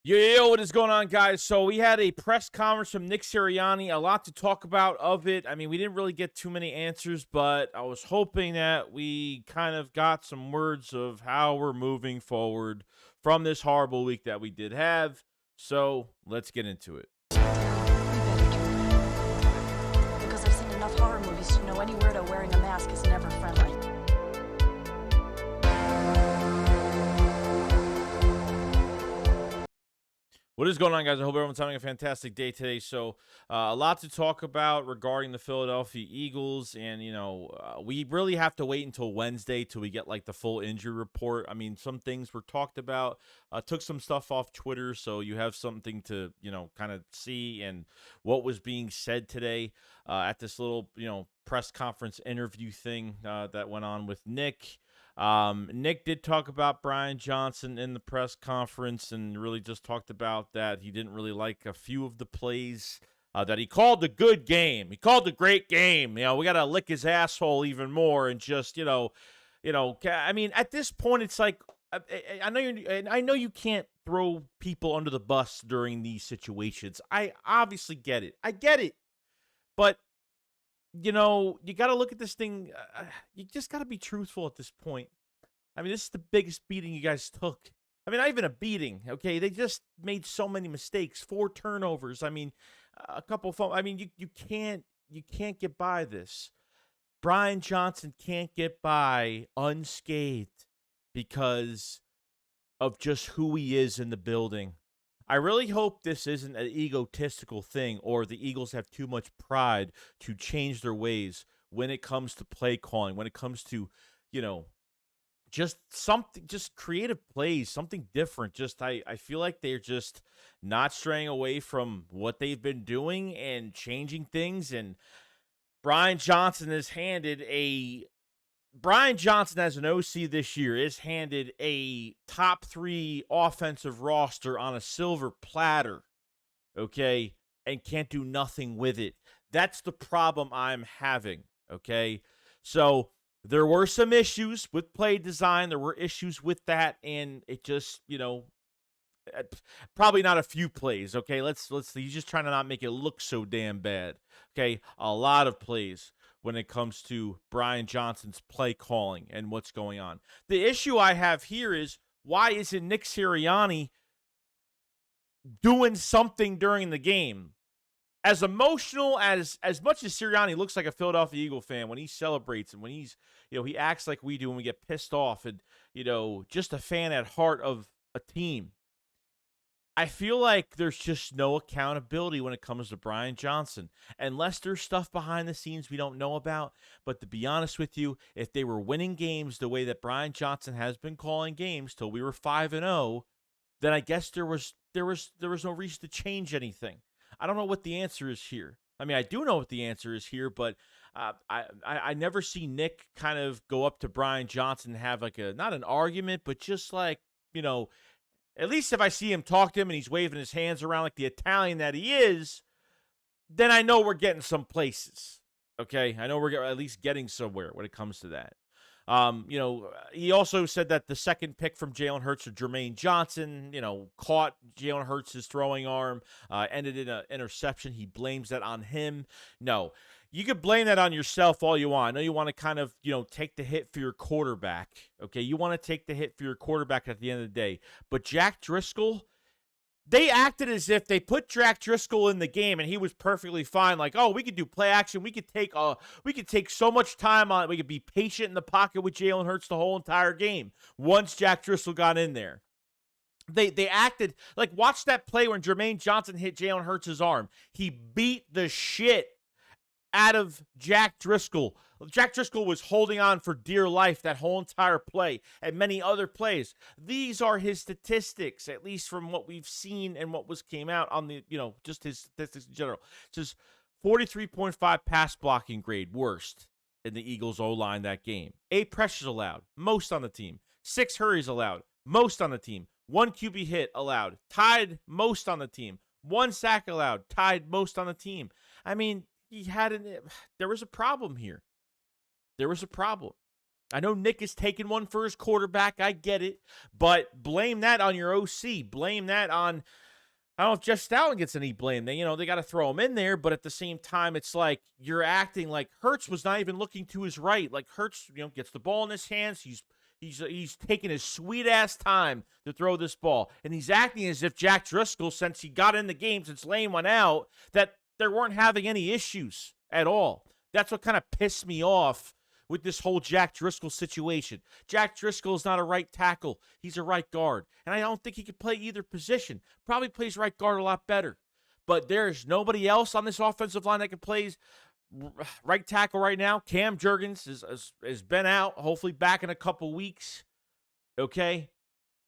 Yo, what is going on, guys? So we had a press conference from Nick Sirianni. A lot to talk about of it. I mean, we didn't really get too many answers, but I was hoping that we kind of got some words of how we're moving forward from this horrible week that we did have. So let's get into it. We better do it. Because I've seen enough horror movies to know any weirdo wearing a mask is never friendly. What is going on, guys? I hope everyone's having a fantastic day today. So, a lot to talk about regarding the Philadelphia Eagles, and we really have to wait until Wednesday till we get like the full injury report. I mean, some things were talked about. Took some stuff off Twitter, so you have something to kind of see and what was being said today at this little press conference interview thing that went on with Nick. Nick did talk about BrianJohnson in the press conference and really just talked about that he didn't really like a few of the plays that he called a good game. He called a great game. We got to lick his asshole even more and just, I mean, at this point, it's like, I know you can't throw people under the bus during these situations. I obviously get it. I get it. But you got to look at this thing. You just got to be truthful at this point. I mean, this is the biggest beating you guys took. I mean, not even a beating, okay? They just made so many mistakes, 4 turnovers. I mean, a couple of I mean, you can't get by this. BrianJohnson can't get by unscathed because of just who he is in the building. I really hope this isn't an egotistical thing or the Eagles have too much pride to change their ways when it comes to play calling, when it comes to, just something, just creative plays, something different. Just I feel like they're just not straying away from what they've been doing and changing things. And BrianJohnson as an OC this year is handed a top 3 offensive roster on a silver platter, okay, and can't do nothing with it. That's the problem I'm having, okay? So there were some issues with play design. There were issues with that, and it just, probably not a few plays, okay? He's just trying to not make it look so damn bad, okay? A lot of plays when it comes to BrianJohnson's play calling and what's going on. The issue I have here is, why isn't Nick Sirianni doing something during the game? As emotional as much as Sirianni looks like a Philadelphia Eagle fan when he celebrates and when he's, he acts like we do when we get pissed off and, just a fan at heart of a team. I feel like there's just no accountability when it comes to BrianJohnson, unless there's stuff behind the scenes we don't know about. But to be honest with you, if they were winning games the way that BrianJohnson has been calling games till we were 5-0, then I guess there was no reason to change anything. I don't know what the answer is here. I mean, I do know what the answer is here, but I never see Nick kind of go up to BrianJohnson and have like not an argument, but just like, at least if I see him talk to him and he's waving his hands around like the Italian that he is, then I know we're getting some places. Okay? I know we're at least getting somewhere when it comes to that. He also said that the second pick from Jalen Hurts or Jermaine Johnson, caught Jalen Hurts' throwing arm, ended in an interception. He blames that on him. No. You could blame that on yourself all you want. I know you want to kind of, take the hit for your quarterback. Okay, you want to take the hit for your quarterback at the end of the day. But Jack Driscoll, they acted as if they put Jack Driscoll in the game and he was perfectly fine. Like, oh, we could do play action. We could take so much time on it. We could be patient in the pocket with Jalen Hurts the whole entire game once Jack Driscoll got in there. They acted like, watch that play when Jermaine Johnson hit Jalen Hurts' arm. He beat the shit out of Jack Driscoll. Jack Driscoll was holding on for dear life that whole entire play and many other plays. These are his statistics, at least from what we've seen and what came out on the, just his statistics in general. It says 43.5 pass blocking grade, worst in the Eagles O-line that game. 8 pressures allowed, most on the team. 6 hurries allowed, most on the team. 1 QB hit allowed, tied most on the team. 1 sack allowed, tied most on the team. I mean, there was a problem here. There was a problem. I know Nick is taking one for his quarterback. I get it. But blame that on your OC. Blame that on, I don't know if Jeff Stoutland gets any blame. They got to throw him in there, but at the same time, it's like you're acting like Hurts was not even looking to his right. Like Hurts, gets the ball in his hands. He's taking his sweet ass time to throw this ball, and he's acting as if Jack Driscoll, since he got in the game, since Lane went out, that they weren't having any issues at all. That's what kind of pissed me off with this whole Jack Driscoll situation. Jack Driscoll is not a right tackle. He's a right guard. And I don't think he can play either position. Probably plays right guard a lot better. But there's nobody else on this offensive line that can play right tackle right now. Cam Jurgens has been out, hopefully back in a couple weeks. Okay?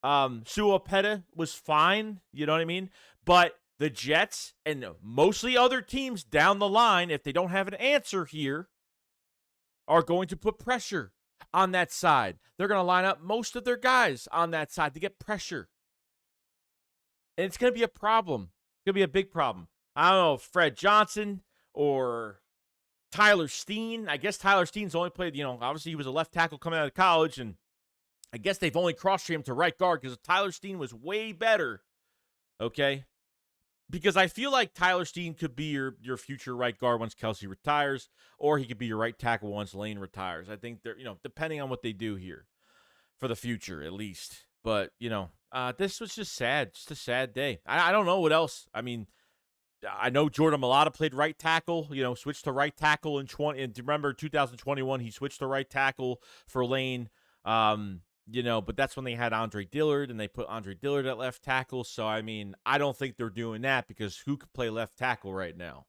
Suopeta was fine, you know what I mean? But the Jets and mostly other teams down the line, if they don't have an answer here, are going to put pressure on that side. They're going to line up most of their guys on that side to get pressure. And it's going to be a problem. It's going to be a big problem. I don't know if Fred Johnson or Tyler Steen. I guess Tyler Steen's only played, obviously he was a left tackle coming out of college, and I guess they've only cross-trained him to right guard because Tyler Steen was way better, okay? Because I feel like Tyler Steen could be your future right guard once Kelsey retires, or he could be your right tackle once Lane retires. I think they're, depending on what they do here for the future, at least. But, this was just sad. Just a sad day. I don't know what else. I mean, I know Jordan Mailata played right tackle, switched to right tackle and remember 2021, he switched to right tackle for Lane. But that's when they had Andre Dillard, and they put Andre Dillard at left tackle. So, I mean, I don't think they're doing that because who could play left tackle right now?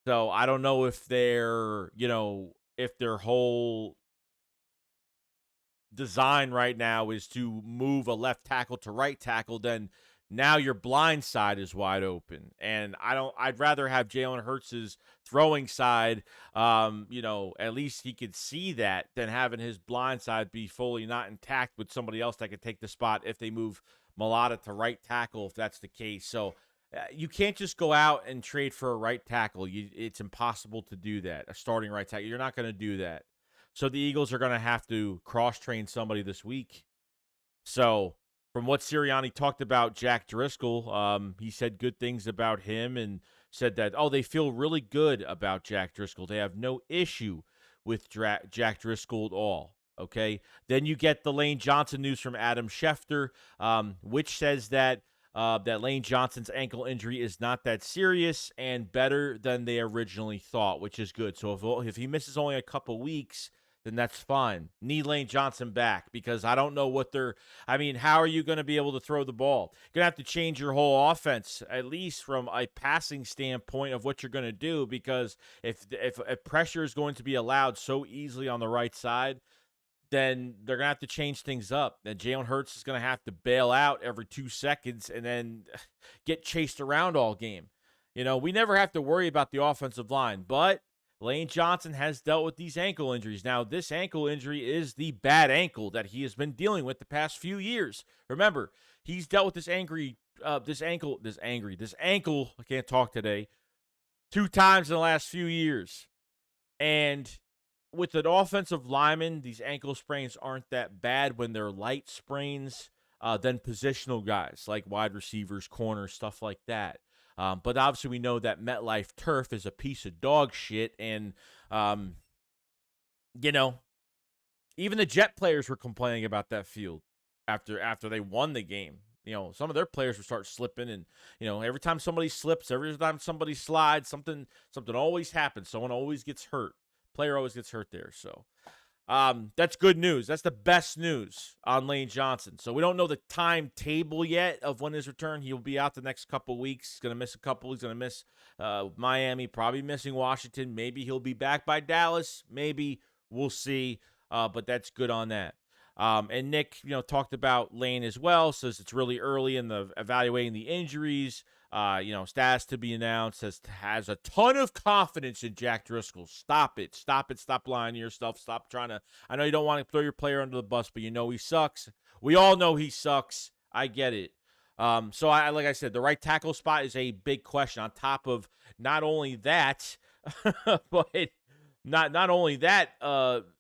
So, I don't know if if their whole design right now is to move a left tackle to right tackle, then now your blind side is wide open. And I'd rather have Jalen Hurts' throwing side, at least he could see that, than having his blind side be fully not intact with somebody else that could take the spot if they move Mailata to right tackle, if that's the case. So you can't just go out and trade for a right tackle. It's impossible to do that, a starting right tackle. You're not going to do that. So the Eagles are going to have to cross-train somebody this week. So from what Sirianni talked about Jack Driscoll, he said good things about him and said that, they feel really good about Jack Driscoll. They have no issue with Jack Driscoll at all, okay? Then you get the Lane Johnson news from Adam Schefter, which says that Lane Johnson's ankle injury is not that serious and better than they originally thought, which is good. So if he misses only a couple weeks, then that's fine. Need Lane Johnson back because I don't know how are you going to be able to throw the ball? You're going to have to change your whole offense, at least from a passing standpoint of what you're going to do, because if pressure is going to be allowed so easily on the right side, then they're going to have to change things up. Then Jalen Hurts is going to have to bail out every 2 seconds and then get chased around all game. We never have to worry about the offensive line, but Lane Johnson has dealt with these ankle injuries. Now, this ankle injury is the bad ankle that he has been dealing with the past few years. Remember, he's dealt with this ankle, I can't talk today, 2 times in the last few years. And with an offensive lineman, these ankle sprains aren't that bad when they're light sprains than positional guys like wide receivers, corners, stuff like that. But obviously we know that MetLife turf is a piece of dog shit, and even the Jet players were complaining about that field after they won the game. Some of their players would start slipping, and every time somebody slips, every time somebody slides, something always happens. Someone always gets hurt. Player always gets hurt there. So that's good news. That's the best news on Lane Johnson. So we don't know the timetable yet of when his return. He'll be out the next couple weeks. He's going to miss a couple. He's going to miss Miami, probably missing Washington. Maybe he'll be back by Dallas. Maybe. We'll see. But that's good on that. And Nick, talked about Lane as well. Says it's really early in the evaluating the injuries. Stats to be announced. Has a ton of confidence in Jack Driscoll. Stop it. Stop lying to yourself. Stop trying to. I know you don't want to throw your player under the bus, but he sucks. We all know he sucks. I get it. So like I said, the right tackle spot is a big question. On top of not only that, but not only that,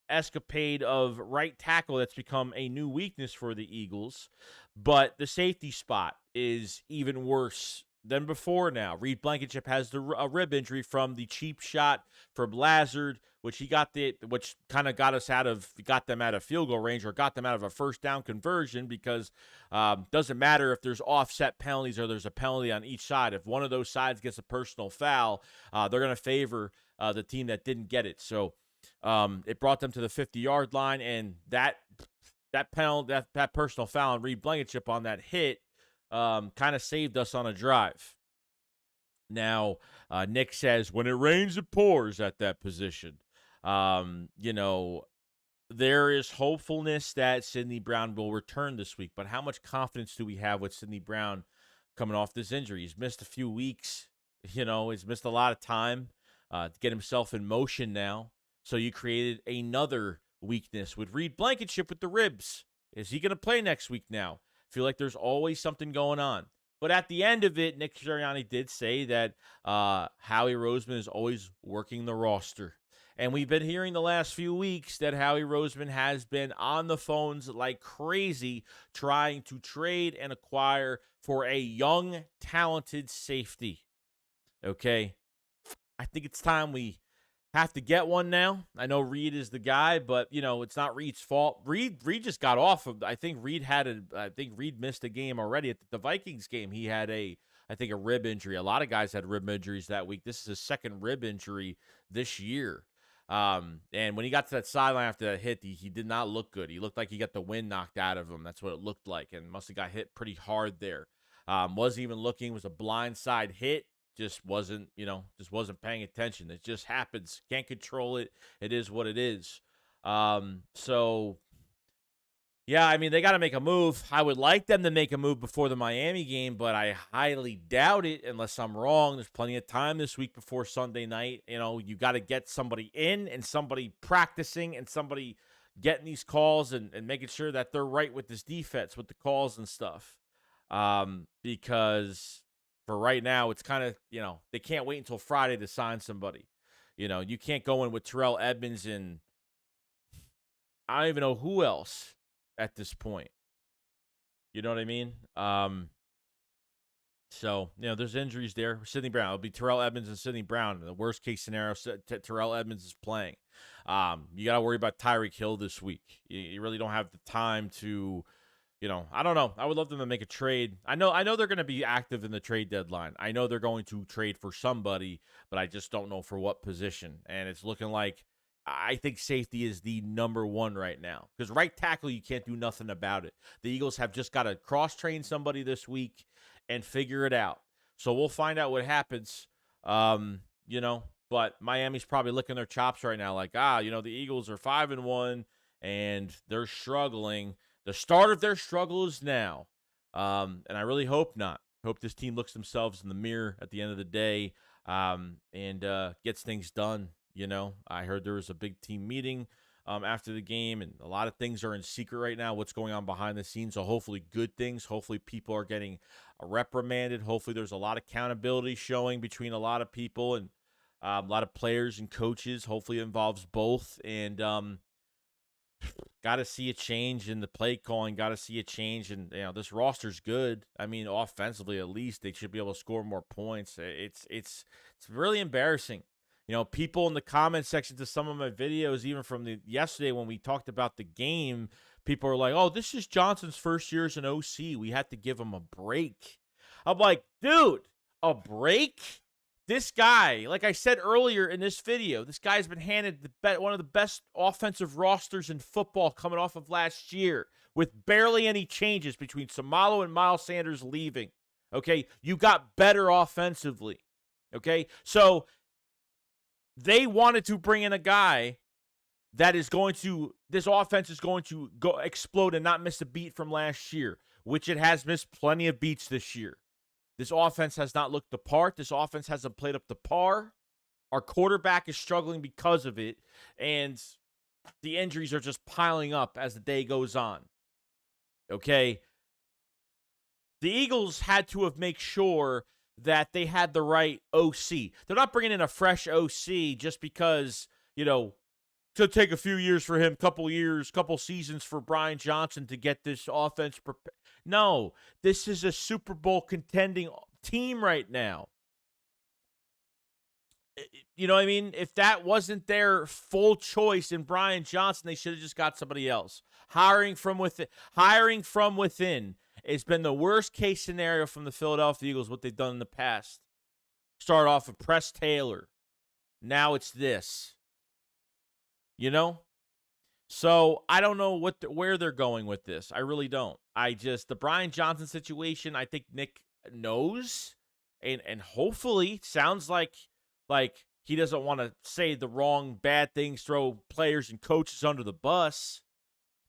escapade of right tackle that's become a new weakness for the Eagles, but the safety spot is even worse than before now. Reed Blankenship has a rib injury from the cheap shot from Lazard, which kind of got them out of field goal range, or got them out of a first down conversion, because doesn't matter if there's offset penalties or there's a penalty on each side. If one of those sides gets a personal foul, they're going to favor the team that didn't get it. So it brought them to the 50-yard line, and that personal foul on Reed Blankenship on that hit kind of saved us on a drive. Now, Nick says, when it rains, it pours at that position. There is hopefulness that Sidney Brown will return this week, but how much confidence do we have with Sidney Brown coming off this injury? He's missed a few weeks. He's missed a lot of time to get himself in motion now. So you created another weakness with Reed Blankenship with the ribs. Is he going to play next week now? I feel like there's always something going on. But at the end of it, Nick Sirianni did say that Howie Roseman is always working the roster. And we've been hearing the last few weeks that Howie Roseman has been on the phones like crazy trying to trade and acquire for a young, talented safety. Okay? I think it's time we have to get one now. I know Reed is the guy, but it's not Reed's fault. Reed just got off of. I think Reed missed a game already at the Vikings game. He had a rib injury. A lot of guys had rib injuries that week. This is his second rib injury this year. And when he got to that sideline after that hit, he did not look good. He looked like he got the wind knocked out of him. That's what it looked like, and must have got hit pretty hard there. Wasn't even looking. Was a blindside hit. Just wasn't paying attention. It just happens. Can't control it. It is what it is. So, yeah, I mean, they got to make a move. I would like them to make a move before the Miami game, but I highly doubt it unless I'm wrong. There's plenty of time this week before Sunday night. You got to get somebody in and somebody practicing and somebody getting these calls and making sure that they're right with this defense, with the calls and stuff. Because for right now, it's kind of, they can't wait until Friday to sign somebody. You can't go in with Terrell Edmonds and I don't even know who else at this point. You know what I mean? So, there's injuries there. Sidney Brown. It'll be Terrell Edmonds and Sidney Brown. In the worst case scenario, Terrell Edmonds is playing. You got to worry about Tyreek Hill this week. You really don't have the time to... I don't know. I would love them to make a trade. I know they're going to be active in the trade deadline. I know they're going to trade for somebody, but I just don't know for what position. And it's looking like I think safety is the number one right now. Because right tackle, you can't do nothing about it. The Eagles have just got to cross-train somebody this week and figure it out. So we'll find out what happens. But Miami's probably licking their chops right now. Like, the Eagles are 5-1 and they're struggling. The start of their struggle is now, and I really hope not. Hope this team looks themselves in the mirror at the end of the day and gets things done. I heard there was a big team meeting after the game, and a lot of things are in secret right now, what's going on behind the scenes. So hopefully good things. Hopefully people are getting reprimanded. Hopefully there's a lot of accountability showing between a lot of people and a lot of players and coaches. Hopefully it involves both, and got to see a change in the play calling. Got to see a change, and this roster's good. I mean, offensively at least they should be able to score more points. It's really embarrassing. People in the comment section to some of my videos, even from yesterday when we talked about the game, people are like, "Oh, this is Johnson's first year as an OC. We had to give him a break." I'm like, dude, a break? This guy, like I said earlier in this video, this guy's been handed one of the best offensive rosters in football coming off of last year with barely any changes between Samalo and Miles Sanders leaving. Okay, you got better offensively. Okay, so they wanted to bring in a guy that is this offense is going to go explode and not miss a beat from last year, which it has missed plenty of beats this year. This offense has not looked the part. This offense hasn't played up to par. Our quarterback is struggling because of it, and the injuries are just piling up as the day goes on. Okay? The Eagles had to have made sure that they had the right OC. They're not bringing in a fresh OC just because, to take a few years for him, couple seasons for Brian Johnson to get this offense prepared. No, this is a Super Bowl contending team right now. You know what I mean? If that wasn't their full choice in Brian Johnson, they should have just got somebody else. Hiring from within has been the worst case scenario from the Philadelphia Eagles, what they've done in the past. Start off with Press Taylor. Now it's this. You know? So I don't know where they're going with this. I really don't. The Brian Johnson situation, I think Nick knows. And hopefully sounds like he doesn't want to say the wrong bad things, throw players and coaches under the bus.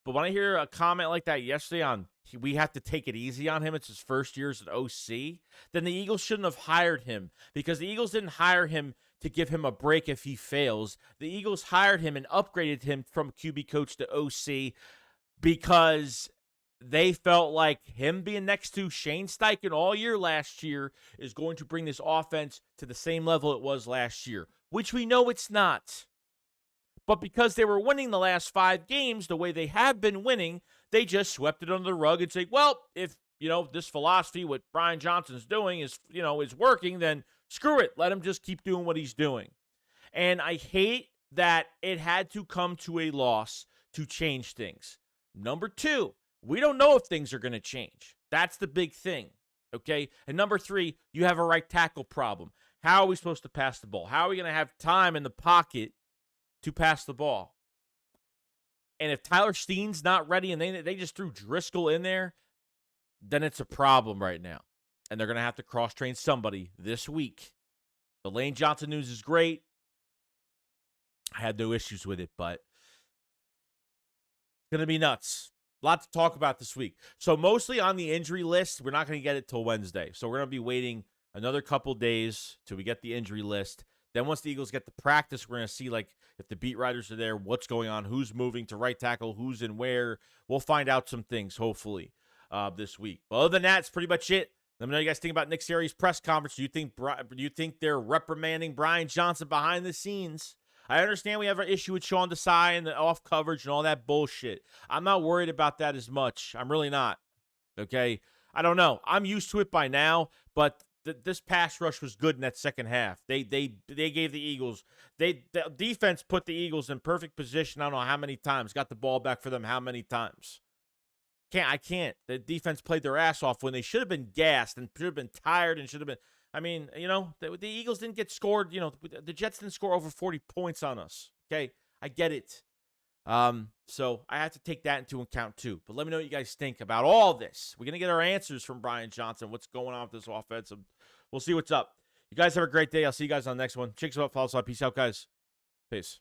But when I hear a comment like that yesterday on we have to take it easy on him, it's his first year as an OC, then the Eagles shouldn't have hired him, because the Eagles didn't hire him to give him a break if he fails. The Eagles hired him and upgraded him from QB coach to OC because they felt like him being next to Shane Steichen all year last year is going to bring this offense to the same level it was last year, which we know it's not. But because they were winning the last 5 games the way they have been winning, they just swept it under the rug and say, well, if, this philosophy, what Brian Johnson's doing is working, then screw it. Let him just keep doing what he's doing. And I hate that it had to come to a loss to change things. Number 2, we don't know if things are going to change. That's the big thing, okay? And number 3, you have a right tackle problem. How are we supposed to pass the ball? How are we going to have time in the pocket to pass the ball? And if tylersteen's not ready and they just threw Driscoll in there, then it's a problem right now. And they're going to have to cross-train somebody this week. The Lane Johnson news is great. I had no issues with it, but it's going to be nuts. A lot to talk about this week. So mostly on the injury list, we're not going to get it till Wednesday. So we're going to be waiting another couple days till we get the injury list. Then once the Eagles get to practice, we're going to see if the beat writers are there, what's going on, who's moving to right tackle, who's in where. We'll find out some things, hopefully, this week. But other than that, it's pretty much it. Let me know what you guys think about Nick Sirianni's press conference. Do you think they're reprimanding Brian Johnson behind the scenes? I understand we have an issue with Sean Desai and the off coverage and all that bullshit. I'm not worried about that as much. I'm really not. Okay? I don't know. I'm used to it by now, but this pass rush was good in that second half. They gave the Eagles, the defense put the Eagles in perfect position. I don't know how many times. Got the ball back for them how many times. I can't. The defense played their ass off when they should have been gassed and should have been tired and should have been. I mean, the Eagles didn't get scored. The Jets didn't score over 40 points on us. Okay, I get it. So I have to take that into account too. But let me know what you guys think about all this. We're gonna get our answers from Brian Johnson. What's going on with this offense? We'll see what's up. You guys have a great day. I'll see you guys on the next one. Chicks up, follow us. Peace out, guys. Peace.